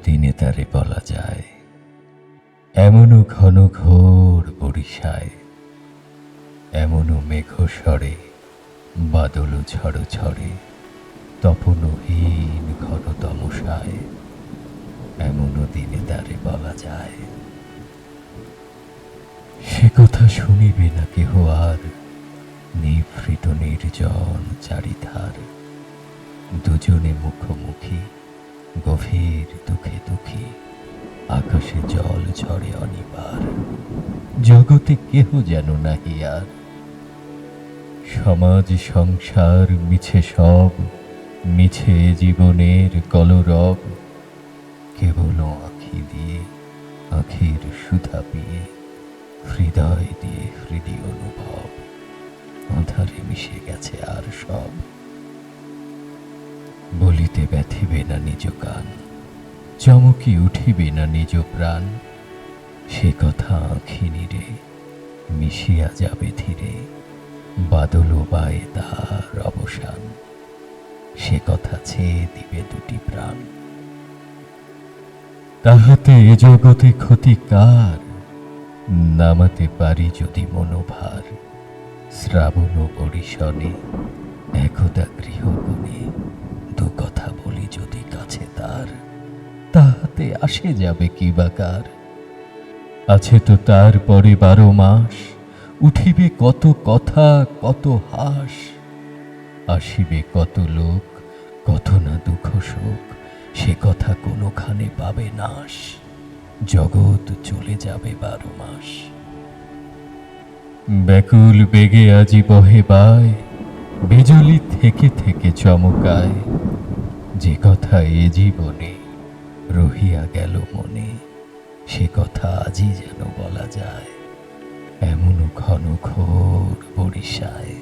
দিনে তারে বলা যায়, এমনও ঘন ঘোর বরিশায়, এমনও মেঘ স্বরে বাদল ঝড় ঝড়ে, তপনহীন ঘন তমসায়, এমনও দিনে তারে বলা যায়। সে কথা শুনিবে না কেহ আর, নিভৃত নির্জন চারিধার, দুজনে মুখোমুখি গভীর দুঃখে দুঃখী, আকাশে জল ঝরে অনিবার, জগতে কেহ যেন নাহি আর। সমাজ সংসার মিছে সব, মিছে জীবনের কলরব, কেবল আঁখি দিয়ে আঁখির সুধা পিয়ে, হৃদয় দিয়ে হৃদয় অনুভব, আঁধারে মিশে গেছে আর সব। বলিতে ব্যথিবে না নিজ কান, চমকি উঠিবে না নিজ প্রাণ, সে কথা আঁখি নীরে মিশিয়া যাবে ধীরে, বাদল বায়ে তার অবসান, সে কথা ছেয়ে দিবে দুটি প্রাণ। তাহাতে এ জগতে ক্ষতি কার, নামাতে পারি যদি মনোভার, শ্রাবণ বরিশনে একদা গৃহকোণে, দু কথা বলি যদি কাছে তার, তাহাতে আসে যাবে কি বাকার। আছে তো তার পরে 12 মাস, উঠিবে কত কথা কত হাস, আসিবে কত লোক কত না দুঃখ শোক, সে কথা কোনোখানে পাবে নাশ, জগৎ চলে যাবে 12 মাস। ব্যাকুল বেগে আজি বহে বায়, বিজলি থেকে থেকে চমকায়, যে কথা এ জীবনে রহিয়া গেল মনে, সে কথা আজই যেন বলা যায়, এমন ঘন ঘোর বরিশায়।